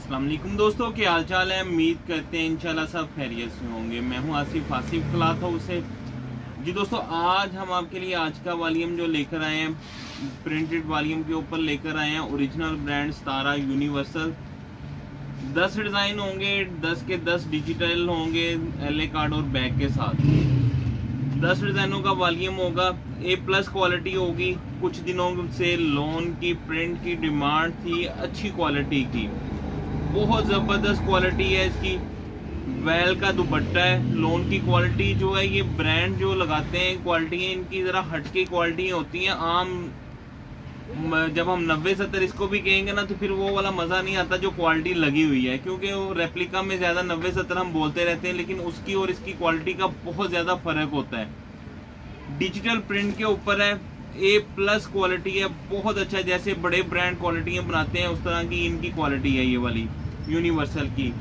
अस्सलाम वालेकुम दोस्तों, क्या हाल चाल है। उम्मीद करते हैं इंशाल्लाह सब खैरियत से होंगे। मैं हूं आसिफ क्लॉथ हाउस से। जी दोस्तों, आज हम आपके लिए आज का वॉल्यूम जो लेकर आए हैं, प्रिंटेड वॉल्यूम के ऊपर लेकर आए हैं ओरिजिनल ब्रांड सितारा यूनिवर्सल। 10 डिज़ाइन होंगे, 10 के 10 डिजिटल होंगे LA कार्ड और बैग के साथ। 10 डिज़ाइनों का वॉल्यूम होगा, A+ क्वालिटी होगी। कुछ दिनों से लोन की प्रिंट की डिमांड थी, अच्छी क्वालिटी की, बहुत ज़बरदस्त क्वालिटी है इसकी। वेल का दुपट्टा है, लोन की क्वालिटी जो है, ये ब्रांड जो लगाते हैं क्वालिटी इनकी ज़रा हटके क्वालिटी होती हैं। आम जब हम 90-70 इसको भी कहेंगे ना, तो फिर वो वाला मज़ा नहीं आता जो क्वालिटी लगी हुई है, क्योंकि वो रेप्लिका में ज़्यादा 90-70 हम बोलते रहते हैं, लेकिन उसकी और इसकी क्वालिटी का बहुत ज़्यादा फ़र्क होता है। डिजिटल प्रिंट के ऊपर है, A+ क्वालिटी है, बहुत अच्छा है। जैसे बड़े ब्रांड क्वालिटियाँ बनाते हैं उस तरह की इनकी क्वालिटी है ये वाली यूनिवर्सल की।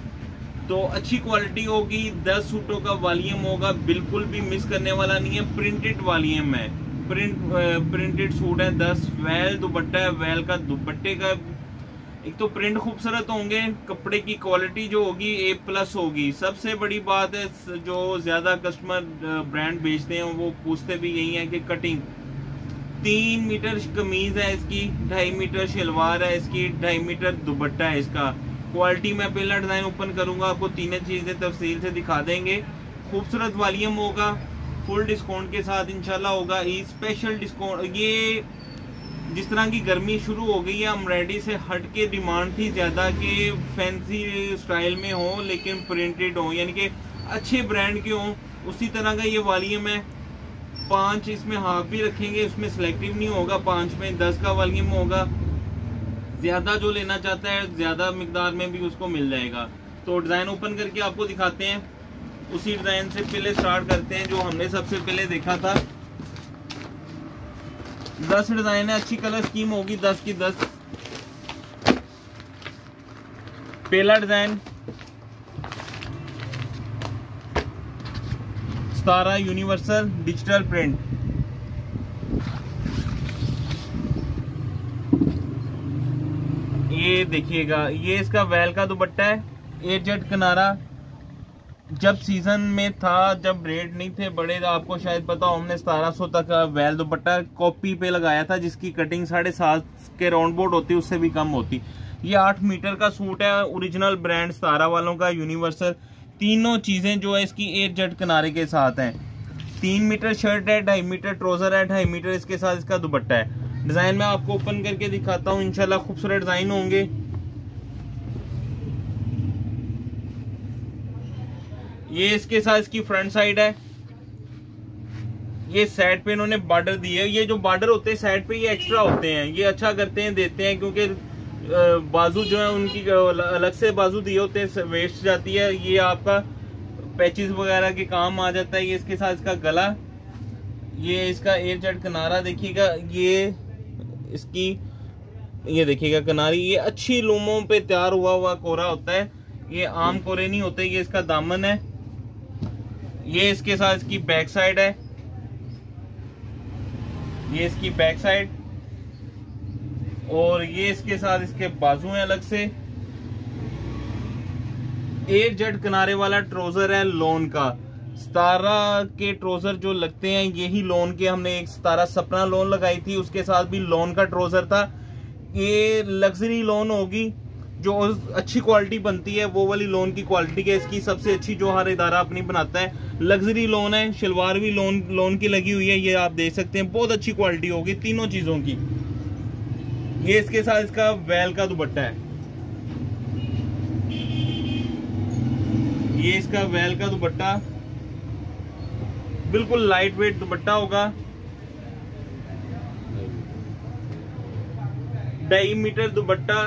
तो अच्छी क्वालिटी होगी। 10 सूटों का वॉल्यूम होगा, बिल्कुल भी मिस करने वाला नहीं है। प्रिंटेड वॉल्यूम है, प्रिंटेड सूट है। 10 वेल दुपट्टा है, वेल का दुपट्टे का एक तो प्रिंट खूबसूरत होंगे, कपड़े की क्वालिटी जो होगी A+ होगी। सबसे बड़ी बात है, जो ज्यादा कस्टमर ब्रांड बेचते हैं वो पूछते भी यही है कि कटिंग 3 मीटर कमीज है इसकी, 2.5 मीटर शलवार है इसकी, 2.5 मीटर दुपट्टा है इसका। क्वालिटी मैं पहला डिजाइन ओपन करूंगा, आपको तीनों चीजें तफसील से दिखा देंगे। खूबसूरत वॉल्यूम होगा, फुल डिस्काउंट के साथ इंशाल्लाह होगा। स्पेशल डिस्काउंट, ये जिस तरह की गर्मी शुरू हो गई है, एम्ब्रॉयडरी से हट के डिमांड थी ज्यादा कि फैंसी स्टाइल में हो लेकिन प्रिंटेड हो, यानी कि अच्छे ब्रांड के हो, उसी तरह का ये वॉल्यूम है। 5 इसमें हाफ भी रखेंगे, उसमें सिलेक्टिव नहीं होगा। 5 में 10 का वॉल्यूम होगा। ज्यादा जो लेना चाहता है ज्यादा मिकदार में भी उसको मिल जाएगा। तो डिजाइन ओपन करके आपको दिखाते हैं। उसी डिजाइन से पहले स्टार्ट करते हैं जो हमने सबसे पहले देखा था। 10 डिजाइन है, अच्छी कलर स्कीम होगी। 10 की 10। पहला डिजाइन सितारा यूनिवर्सल डिजिटल प्रिंट। ये देखिएगा, ये इसका वेल का दुपट्टा है, एजेड किनारा। जब सीजन में था, जब रेट नहीं थे बड़े, तो आपको शायद पता हो, हमने 1700 तक वेल दुपट्टा कॉपी पे लगाया था, जिसकी कटिंग 7.5 के राउंड बोर्ड होती, उससे भी कम होती। ये 8 मीटर का सूट है, ओरिजिनल ब्रांड सितारा वालों का यूनिवर्सल। तीनों चीजें जो है इसकी एजेड किनारे के साथ हैं। 3 मीटर शर्ट है, 2.5 मीटर ट्राउजर है, 2.5 मीटर इसके साथ इसका दुपट्टा है। डिजाइन में आपको ओपन करके दिखाता हूँ, इंशाल्लाह खूबसूरत डिजाइन होंगे। ये इसके साथ इसकी फ्रंट साइड है। ये साइड पे इन्होंने बॉर्डर दिए है। ये जो बॉर्डर होते हैं साइड पे, ये एक्स्ट्रा होते हैं, ये अच्छा करते हैं, देते हैं, क्योंकि बाजू जो है उनकी अलग से बाजू दिए होते हैं, वेस्ट जाती है। ये आपका पैचेस वगैरह के काम आ जाता है। ये इसके साथ इसका गला, ये इसका एजेड किनारा देखिएगा, ये इसकी, ये देखिएगा किनारी, ये अच्छी लूमों पे तैयार हुआ कोरा होता है, ये आम कोरे नहीं होते। ये इसका दामन है। ये इसके साथ इसकी बैक साइड है, ये इसकी बैक साइड, और ये इसके साथ इसके बाजू हैं अलग से। एजेड किनारे वाला ट्राउजर है लोन का। सितारा के ट्राउजर जो लगते हैं यही लोन के, हमने एक सितारा सपना लोन लगाई थी, उसके साथ भी लोन का ट्राउजर था। ये लग्जरी लोन होगी, जो अच्छी क्वालिटी बनती है वो वाली लोन की क्वालिटी है इसकी सबसे अच्छी, जो हर इदारा अपनी बनाता है। लग्जरी लोन है, शलवार भी लोन की लगी हुई है, ये आप देख सकते हैं, बहुत अच्छी क्वालिटी होगी तीनों चीजों की। ये इसके साथ इसका वेल का दुपट्टा है, ये इसका वेल का दुपट्टा, बिल्कुल लाइट वेट दुपट्टा होगा। 2.5 मीटर दुपट्टा।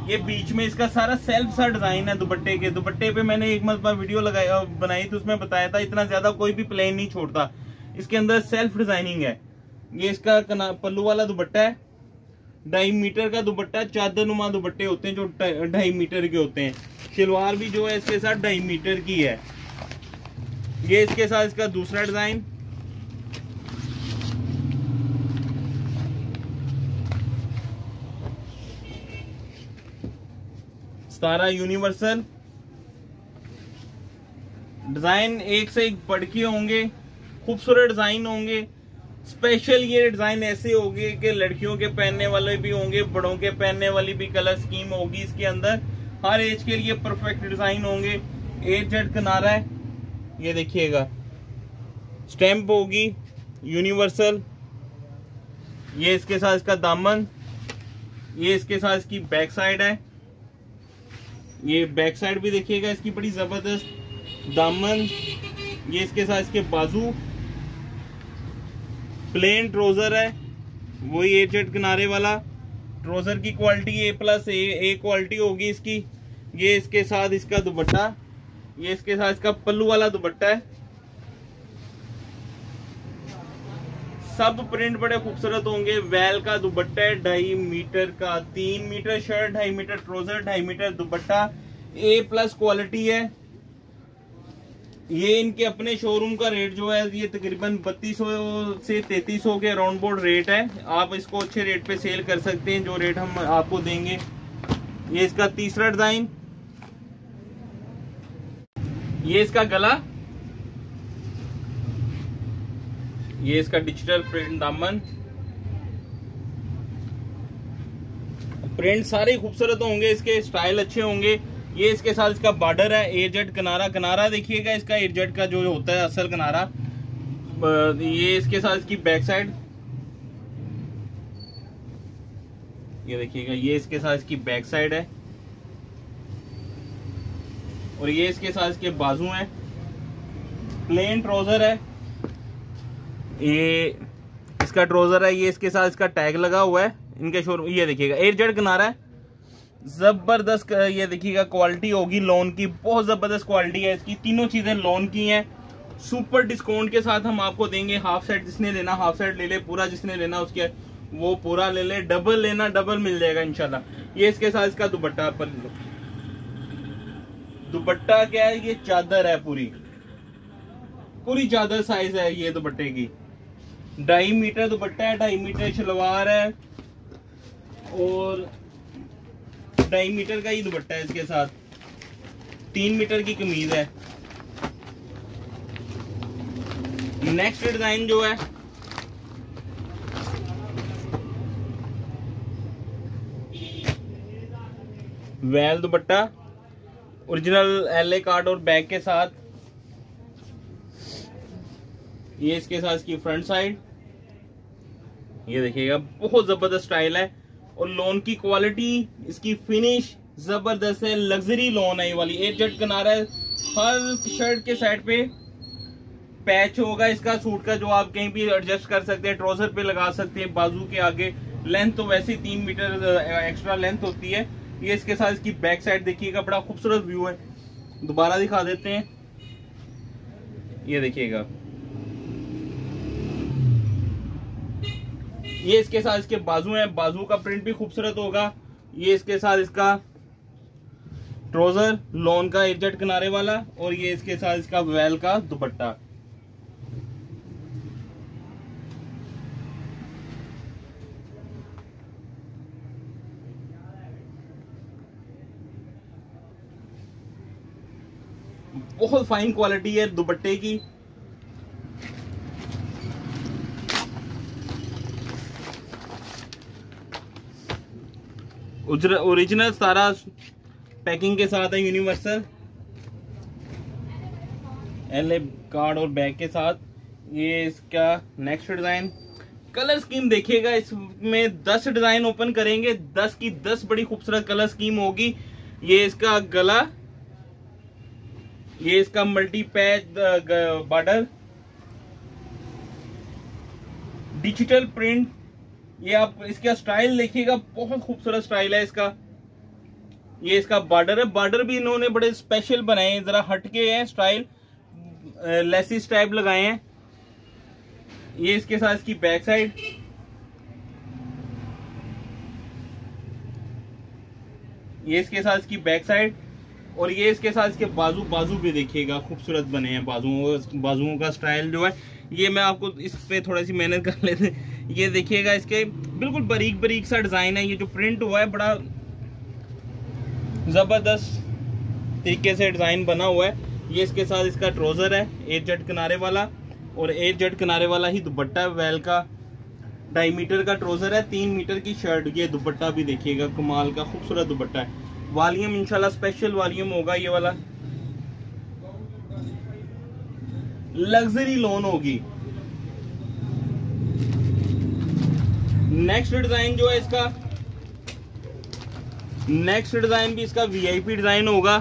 ये बीच में इसका सारा सेल्फ सा डिजाइन है दुपट्टे के। दुपट्टे पे मैंने एक मरतबा वीडियो बनाई थी, उसमें बताया था इतना ज्यादा कोई भी प्लेन नहीं छोड़ता, इसके अंदर सेल्फ डिजाइनिंग है। ये इसका पल्लू वाला दुपट्टा है, 2.5 मीटर का दुपट्टा। चादरनुमा दुपट्टे होते हैं जो 2.5 मीटर के होते हैं। शलवार भी जो है इसके साथ 2.5 मीटर की है। ये इसके साथ इसका दूसरा डिजाइन, सतारा यूनिवर्सल। डिजाइन एक से एक बढ़ के होंगे, खूबसूरत डिजाइन होंगे। स्पेशल ये डिजाइन ऐसे होंगे कि लड़कियों के पहनने वाले भी होंगे, बड़ों के पहनने वाली भी कलर स्कीम होगी इसके अंदर। हर एज के लिए परफेक्ट डिजाइन होंगे। एजेड किनारा है, ये देखिएगा, स्टैंप होगी यूनिवर्सल। ये इसके साथ इसका दामन, ये इसके साथ इसकी बैक साइड है। ये बैक साइड भी देखिएगा इसकी बड़ी जबरदस्त। दामन, ये इसके साथ इसके बाजू। प्लेन ट्रोजर है, वही एजेड किनारे वाला। ट्रोजर की क्वालिटी A+ क्वालिटी होगी इसकी। ये इसके साथ इसका दुपट्टा, ये इसके साथ इसका पल्लू वाला दुपट्टा है। सब प्रिंट बड़े खूबसूरत होंगे। वैल का दुपट्टा है 2.5 मीटर का, 3 metre shirt, 2.5 metre trouser, 2.5 metre dupatta. A+ quality है। ये इनके अपने शोरूम का रेट जो है ये तकरीबन 3200 से 3300 के अराउंड बोर्ड रेट है। आप इसको अच्छे रेट पे सेल कर सकते हैं, जो रेट हम आपको देंगे। ये इसका तीसरा डिजाइन, ये इसका गला, ये इसका डिजिटल प्रिंट दामन। प्रिंट सारे खूबसूरत होंगे, इसके स्टाइल अच्छे होंगे। ये इसके साथ इसका बॉर्डर है एजेड किनारा। किनारा देखिएगा इसका एजेड का जो होता है असल किनारा। ये इसके साथ इसकी बैक साइड, ये देखिएगा, ये इसके साथ इसकी बैक साइड है। और ये इसके साथ इसके बाजू हैं। प्लेन ट्राउजर है, ये इसका ट्राउजर है। ये इसके साथ इसका टैग लगा हुआ है इनके शोरूम। ये देखिएगा एजेड किनारा है, जबरदस्त। ये देखिएगा क्वालिटी होगी लोन की, बहुत जबरदस्त क्वालिटी है इसकी। तीनों चीजें लोन की हैं। सुपर डिस्काउंट के साथ हम आपको देंगे। हाफ सेट जिसने लेना हाफ सेट ले ले, पूरा जिसने लेना उसके वो पूरा ले ले, डबल लेना डबल मिल जाएगा इंशाल्लाह। ये इसके साथ इसका दुपट्टा पर, दुपट्टा क्या है, ये चादर है, पूरी चादर साइज है ये दुपट्टे की। 2.5 मीटर दुपट्टा है, 2.5 मीटर शलवार है और 2.5 मीटर का ही दुपट्टा है इसके साथ। 3 मीटर की कमीज है। नेक्स्ट डिजाइन जो है वेल दुपट्टा, ओरिजिनल LA कार्ड और बैग के साथ। ये इसके साथ इसकी फ्रंट साइड, ये देखिएगा, बहुत जबरदस्त स्टाइल है। और लोन की क्वालिटी, इसकी फिनिश जबरदस्त है। लग्जरी लोन है ये वाली। एजेड किनारा है। हर शर्ट के साइड पे पैच होगा इसका सूट का, जो आप कहीं भी एडजस्ट कर सकते हैं, ट्राउजर पे लगा सकते हैं। बाजू के आगे लेंथ तो वैसे 3 मीटर एक्स्ट्रा लेंथ होती है। ये इसके साथ इसकी बैक साइड देखिएगा, बड़ा खूबसूरत व्यू है। दोबारा दिखा देते हैं, ये देखिएगा, ये इसके साथ इसके बाजू हैं। बाजू का प्रिंट भी खूबसूरत होगा। ये इसके साथ इसका ट्राउजर लॉन का एजेड किनारे वाला, और ये इसके साथ इसका वेल का दुपट्टा। बहुत फाइन क्वालिटी है दुपट्टे की। ओरिजिनल सारा पैकिंग के साथ है, यूनिवर्सल LA कार्ड और बैग के साथ। ये इसका नेक्स्ट डिजाइन। कलर स्कीम देखिएगा, इसमें 10 डिजाइन ओपन करेंगे, 10 की 10 बड़ी खूबसूरत कलर स्कीम होगी। ये इसका गला, ये इसका multi patch border, digital print. ये आप इसका स्टाइल देखिएगा, बहुत खूबसूरत स्टाइल है इसका। ये इसका बॉर्डर है, बॉर्डर भी इन्होंने बड़े स्पेशल बनाए हैं, जरा हटके हैं स्टाइल, लेसिस टाइप लगाए हैं। ये इसके साथ इसकी बैक साइड, ये इसके साथ इसकी बैक साइड, और ये इसके साथ इसके बाजू भी देखिएगा, खूबसूरत बने हैं बाजुओं का स्टाइल जो है। ये मैं आपको इस पे थोड़ा सी मेहनत कर लेते। ये देखिएगा, इसके बिल्कुल बारीक सा डिजाइन है। ये जो प्रिंट हुआ है बड़ा जबरदस्त तरीके से डिजाइन बना हुआ है। ये इसके साथ इसका ट्राउजर है 8 जट किनारे वाला, और 8 जट किनारे वाला ही दुपट्टा है। वेल का 2.5 मीटर का ट्राउजर है, 3 मीटर की शर्ट। ये दुपट्टा भी देखिएगा, कमाल का खूबसूरत दुपट्टा है। वॉल्यूम इंशाल्लाह स्पेशल वॉल्यूम होगा ये वाला, लग्जरी लोन होगी। नेक्स्ट डिजाइन जो है इसका, नेक्स्ट डिजाइन भी इसका वीआईपी डिजाइन होगा।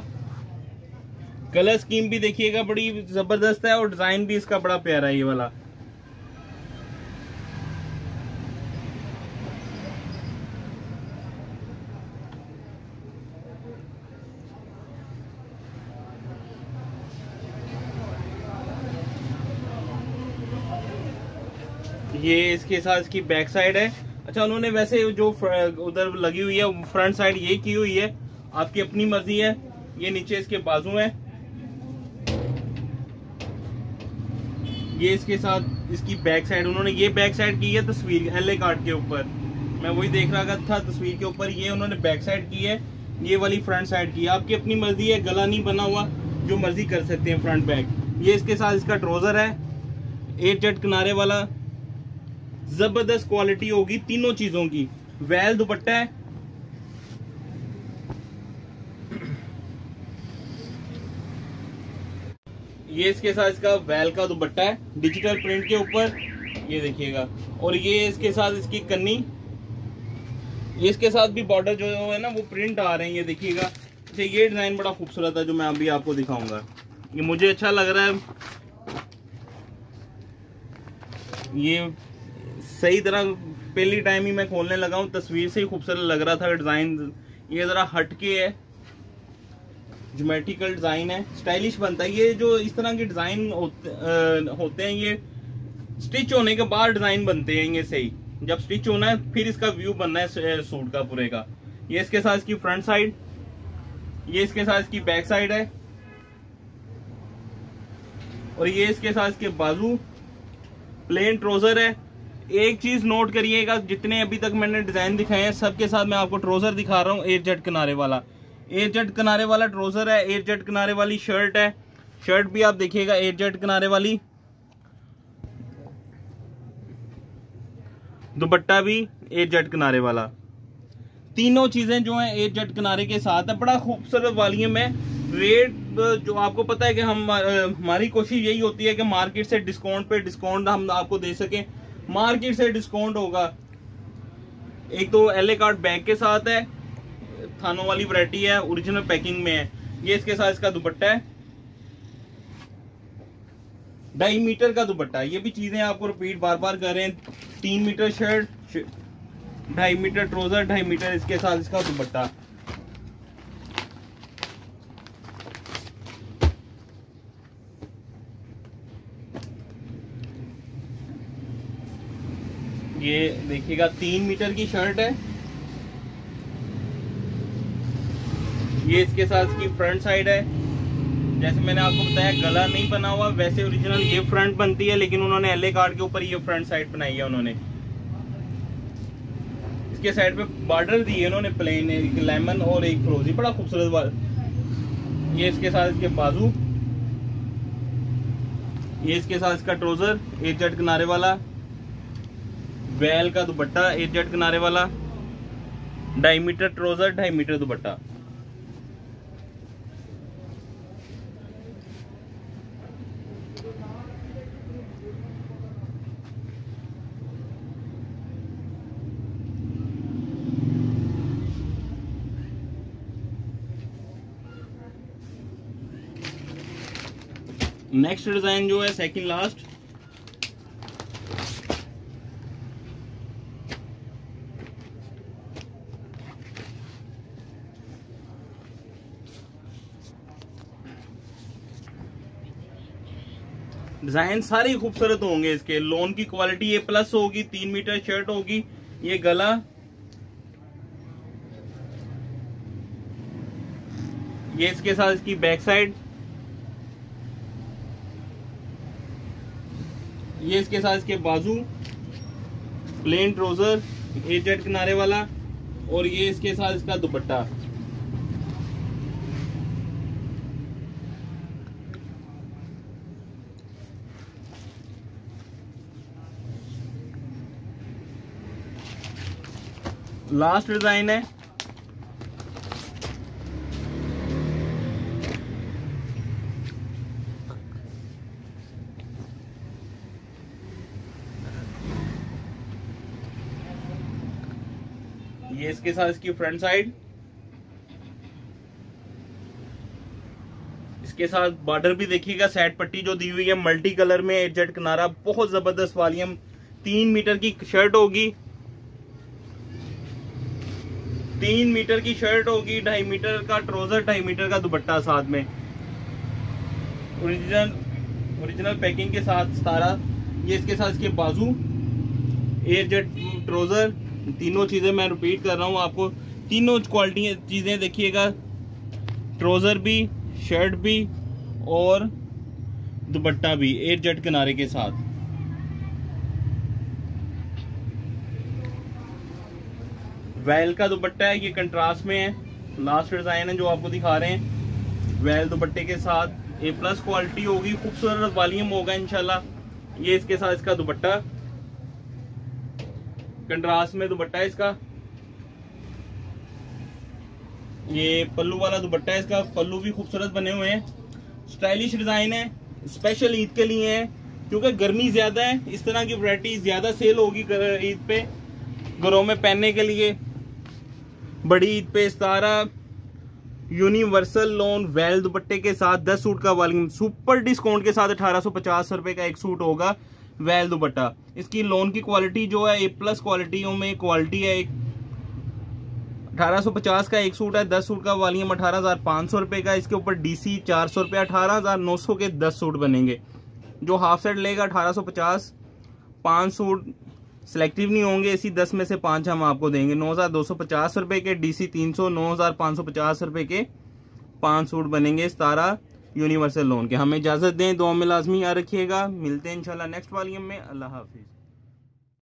कलर स्कीम भी देखिएगा बड़ी जबरदस्त है, और डिजाइन भी इसका बड़ा प्यारा है ये वाला। ये इसके साथ इसकी बैक साइड है। अच्छा, उन्होंने वैसे जो उधर लगी हुई है फ्रंट साइड ये की हुई है, आपकी अपनी मर्जी है। ये नीचे इसके बाजू है, ये इसके साथ इसकी बैक साइड। उन्होंने ये बैक साइड की है तस्वीर एलए कार्ड के ऊपर, मैं वही देख रहा था तस्वीर के ऊपर। ये उन्होंने बैक साइड की है, ये वाली फ्रंट साइड की है। आपकी अपनी मर्जी है, गला नहीं बना हुआ, जो मर्जी कर सकते हैं फ्रंट बैक। ये इसके साथ इसका ट्राउजर है 8 जट किनारे वाला, जबरदस्त क्वालिटी होगी तीनों चीजों की। वेल दुपट्टा है, ये इसके साथ इसका वेल का दुपट्टा है डिजिटल प्रिंट के ऊपर, ये देखिएगा। और ये इसके साथ इसकी कन्नी, ये इसके साथ भी बॉर्डर जो है ना वो प्रिंट आ रहे हैं, ये देखिएगा। अच्छा, ये डिजाइन बड़ा खूबसूरत है जो मैं अभी आपको दिखाऊंगा, ये मुझे अच्छा लग रहा है। ये सही तरह पहली टाइम ही मैं खोलने लगा हूँ, तस्वीर से ही खूबसूरत लग रहा था डिजाइन। ये जरा हटके है, ज्योमेट्रिकल डिजाइन है, स्टाइलिश बनता है। ये जो इस तरह के डिजाइन होते हैं ये स्टिच होने के बाद डिजाइन बनते हैं। ये सही जब स्टिच होना है फिर इसका व्यू बनना है सूट का पूरे का। ये इसके साथ इसकी फ्रंट साइड, ये इसके साथ इसकी बैक साइड है, और ये इसके साथ इसके बाजू। प्लेन ट्राउजर है। एक चीज नोट करिएगा, जितने अभी तक मैंने डिजाइन दिखाए हैं सबके साथ मैं आपको ट्राउजर दिखा रहा हूँ 8 जट किनारे वाला। 8 जट किनारे वाला ट्राउजर है, 8 जट किनारे वाली शर्ट है। शर्ट भी आप देखिएगा 8 जट किनारे वाली, दुपट्टा भी 8 जट किनारे वाला। तीनों चीजें जो हैं 8 जट किनारे के साथ है। बड़ा खूबसूरत वॉल्यूम है। रेट जो आपको पता है कि हमारी कोशिश यही होती है कि मार्केट से डिस्काउंट पे डिस्काउंट हम आपको दे सकें। मार्केट से डिस्काउंट होगा। एक तो एलए कार्ड बैग के साथ है, थानों वाली वैरायटी है, ओरिजिनल पैकिंग में है। ये इसके साथ इसका दुपट्टा है, 2.5 मीटर का दुपट्टा। ये भी चीजें आपको रिपीट बार बार कर रहे हैं। 3 metre shirt, 2.5 metre trouser, 2.5 metre इसके साथ इसका दुपट्टा। ये देखिएगा 3 मीटर की शर्ट है। ये इसके साथ इसकी फ्रंट साइड है। जैसे मैंने आपको बताया गला नहीं बना हुआ, वैसे ओरिजिनल ये फ्रंट बनती है, लेकिन उन्होंने एलए कार्ड के ऊपर ये फ्रंट साइड बनाई है। उन्होंने इसके साइड पे बॉर्डर दी है उन्होंने प्लेन, एक लेमन और एक फ्रोजी, बड़ा खूबसूरत। ये इसके साथ इसके बाजू, ये इसके साथ इसका ट्राउजर 8 जट किनारे वाला, वेल का दुपट्टा 8 जट किनारे वाला, 2.5 metre trouser, 2.5 metre dupatta. Next design जो है सेकंड लास्ट, डिजाइन सारे खूबसूरत होंगे इसके। लोन की क्वालिटी ये प्लस होगी, 3 मीटर शर्ट होगी। ये गला, ये इसके साथ इसकी बैक साइड, ये इसके साथ इसके बाजू, प्लेन ट्राउजर 8 जट किनारे वाला, और ये इसके साथ इसका दुपट्टा। लास्ट डिजाइन है। ये इसके साथ इसकी फ्रंट साइड, इसके साथ बॉर्डर भी देखिएगा, सेट पट्टी जो दी हुई है मल्टी कलर में, एडजस्ट किनारा, बहुत जबरदस्त वॉल्यूम। 3 मीटर की शर्ट होगी, 3 मीटर की शर्ट होगी, 2.5 मीटर का ट्राउजर, 2.5 मीटर का दुपट्टा साथ में, ओरिजिनल पैकिंग के साथ सारा। ये इसके साथ इसके बाजू, एयरजेट ट्राउजर, तीनों चीजें मैं रिपीट कर रहा हूँ आपको, तीनों क्वालिटी चीजें देखिएगा, ट्राउजर भी, शर्ट भी और दुपट्टा भी एयरजेट किनारे के साथ। वेल का दुपट्टा है, ये कंट्रास्ट में है, लास्ट डिजाइन है जो आपको दिखा रहे हैं। वेल दुपट्टे के साथ A+ क्वालिटी होगी, खूबसूरत वॉल्यूम होगा इंशाल्लाह। ये इसके साथ इसका दुपट्टा, कंट्रास्ट में दुपट्टा है इसका। ये पल्लू वाला दुपट्टा है इसका, पल्लू भी खूबसूरत बने हुए हैं, स्टाइलिश डिजाइन है, स्पेशल ईद के लिए है क्योंकि गर्मी ज्यादा है। इस तरह की वैरायटी ज्यादा सेल होगी ईद पे, घरों में पहनने के लिए, बड़ी ईद पे। इस्तारा यूनिवर्सल लॉन वेल दुपट्टे के साथ 10 सूट का वॉल्यूम, सुपर डिस्काउंट के साथ 1850 रुपए का एक सूट होगा वेल दुपट्टा। इसकी लोन की क्वालिटी जो है A+ क्वालिटियों में क्वालिटी है। 1850 का एक सूट है, 10 सूट का वॉल्यूम 18,500 रुपए का। इसके ऊपर DC 400 रुपए, 18,900 के 10 सूट बनेंगे। जो हाफ सेट लेगा 1850, 5 सूट सिलेक्टिव नहीं होंगे, इसी 10 में से 5 हम आपको देंगे। 9,250 रुपए के DC 300, 9,550 रुपए के 5 सूट बनेंगे सितारा यूनिवर्सल लोन के। हमें इजाजत दें, दुआ में लाजमी याद रखिएगा। मिलते हैं इंशाल्लाह नेक्स्ट वॉल्यूम में। अल्लाह हाफिज।